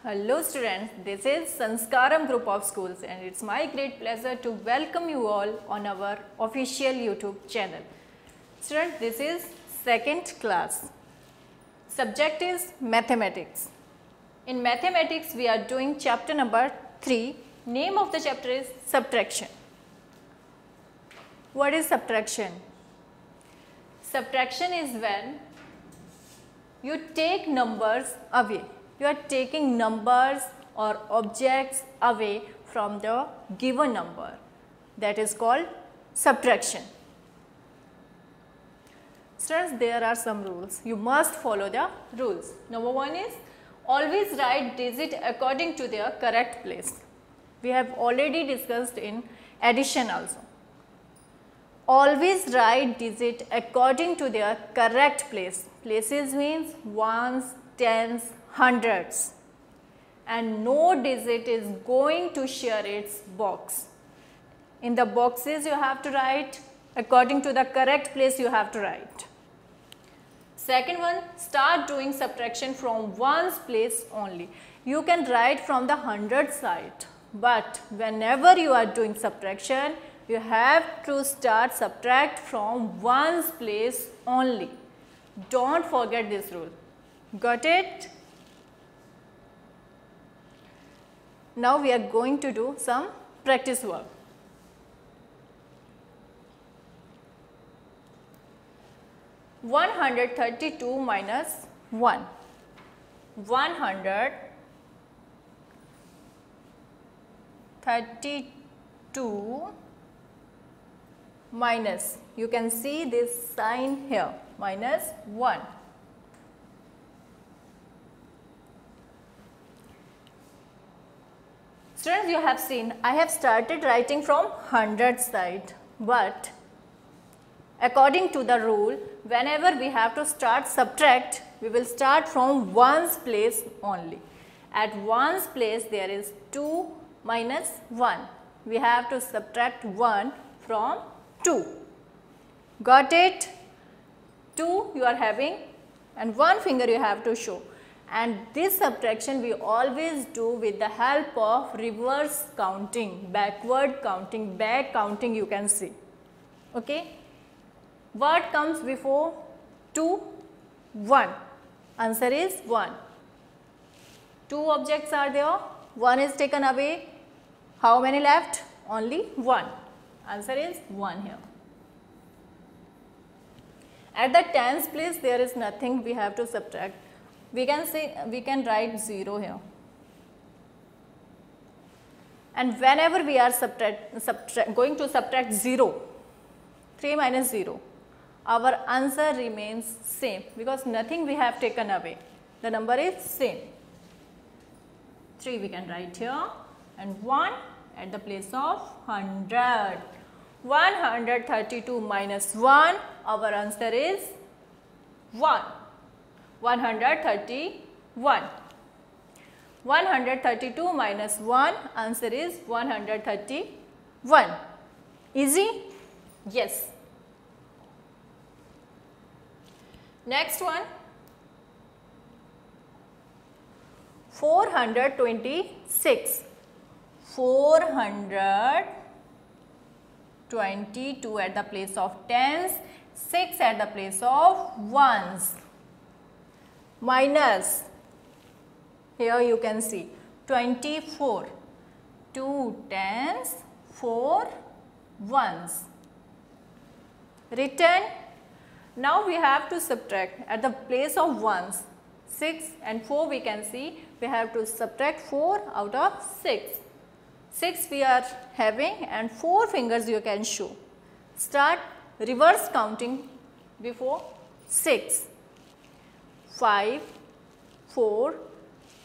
Hello students, this is Sanskaram group of schools and it's my great pleasure to welcome you all on our official YouTube channel. Students, this is second class. Subject is mathematics. In mathematics we are doing chapter number 3. Name of the chapter is subtraction. What is subtraction? Subtraction is when you take numbers away. You are taking numbers or objects away from the given number. That is called subtraction. Students, there are some rules. You must follow the rules. Number 1 is always write digit according to their correct place. We have already discussed in addition also. Always write digit according to their correct place. Places means ones, tens, hundreds, and no digit is going to share its box. In the boxes you have to write according to the correct place you have to write. Second one, start doing subtraction from ones place only. You can write from the hundred side, but whenever you are doing subtraction, you have to start subtract from ones place only. Don't forget this rule. Got it? Now we are going to do some practice work. One 132 minus 1. 132 minus, you can see this sign here, minus 1. Students, you have seen I have started writing from hundred side, but according to the rule, whenever we have to start subtract, we will start from ones place only. At ones place there is 2 minus 1. We have to subtract 1 from 2. Got it? 2 you are having and one finger you have to show. And this subtraction we always do with the help of reverse counting, backward counting, back counting you can see. Okay. What comes before 2? 1. Answer is 1. 2 objects are there, 1 is taken away. How many left? Only 1. Answer is 1 here. At the tens place there is nothing we have to subtract. We can write 0 here. And whenever we are going to subtract 0, 3 minus 0, our answer remains same because nothing we have taken away. The number is same. 3 we can write here and 1 at the place of 100. 132 minus 1, our answer is 1. 131. 132 minus 1, answer is 131. Easy? Yes. Next one, 426. 422 at the place of tens, 6 at the place of ones. Minus, here you can see 24, 2 tens, 4 ones. Written. Now we have to subtract at the place of ones, 6 and 4 we can see, we have to subtract 4 out of 6. 6 we are having and 4 fingers you can show. Start reverse counting before 6. 5, 4,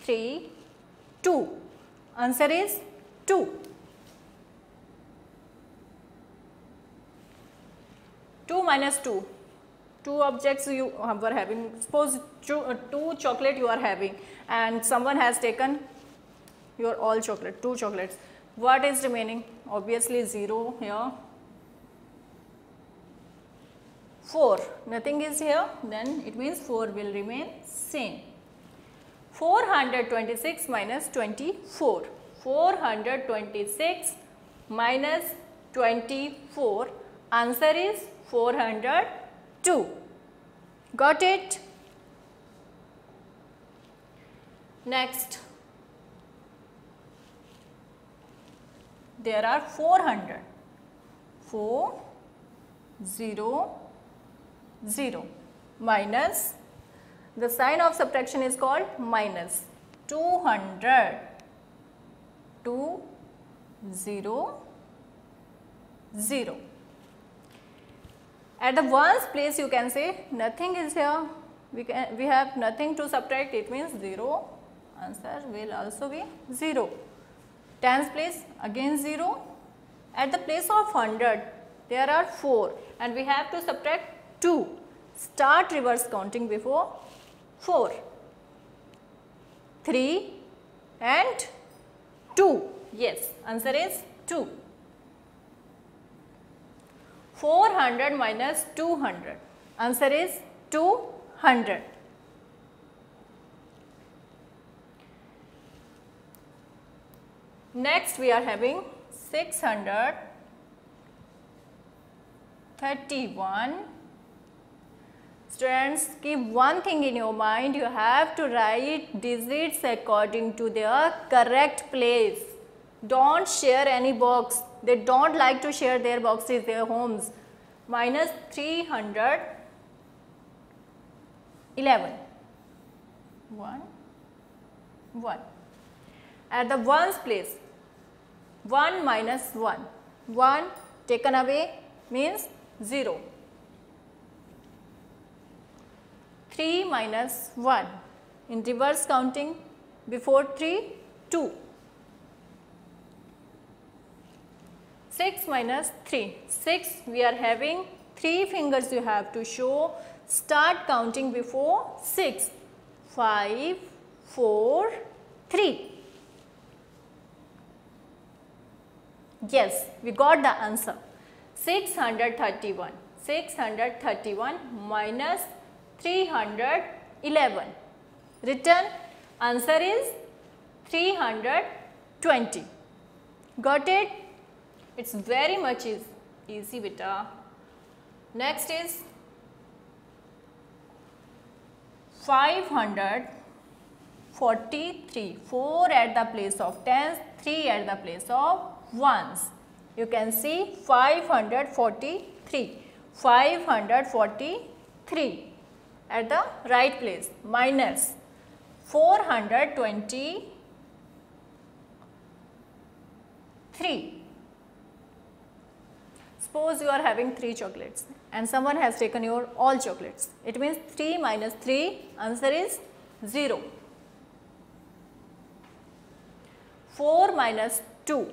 3, 2. Answer is 2. 2 minus 2. 2 objects you were having. Suppose 2 chocolate you are having and someone has taken your all chocolate, 2 chocolates. What is remaining? Obviously 0 here. 4, nothing is here, then it means 4 will remain same. 426 minus 24. 426 minus 24. Answer is 402. Got it? Next, there are 400. 4, 0, 0 minus, the sign of subtraction is called minus, 200, 2, 0, 0. At the ones place you can say nothing is here, we have nothing to subtract, it means 0, answer will also be 0. Tens place again 0. At the place of 100 there are 4 and we have to subtract 2. Start reverse counting before 4. 3 and 2. Yes, answer is 2. 400 minus 200. Answer is 200. Next we are having 631. Students, keep one thing in your mind, you have to write digits according to their correct place. Don't share any box. They don't like to share their boxes, their homes. Minus 311. 1, 1. At the ones place, 1 minus 1. 1 taken away means 0. 3 minus 1. In reverse counting, before 3, 2. 6 minus 3. 6 we are having 3 fingers you have to show. Start counting before 6. 5, 4, 3. Yes, we got the answer. 631. 631 minus 311. Written answer is 320. Got it? It's very much easy beta. Next is 543. 4 at the place of tens, 3 at the place of ones. You can see 543. 543 at the right place, minus 423. Suppose you are having 3 chocolates and someone has taken your all chocolates. It means 3 minus 3, answer is 0. 4 minus 2.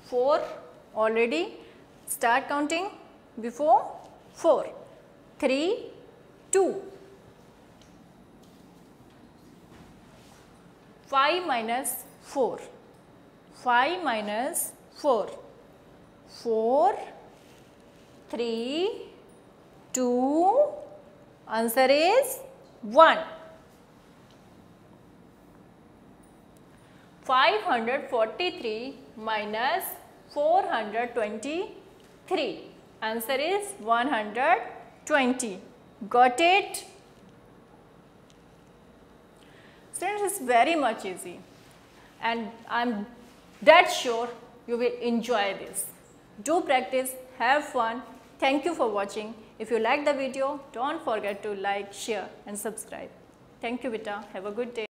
4 already, start counting before 4. 3, 2. 5 minus 4. 5 minus 4. 4, 3, 2, answer is 1. 543 minus 423. Answer is 120. Got it? Students, it's very much easy and I'm dead sure you will enjoy this. Do practice, have fun. Thank you for watching. If you like the video, don't forget to like, share and subscribe. Thank you beta. Have a good day.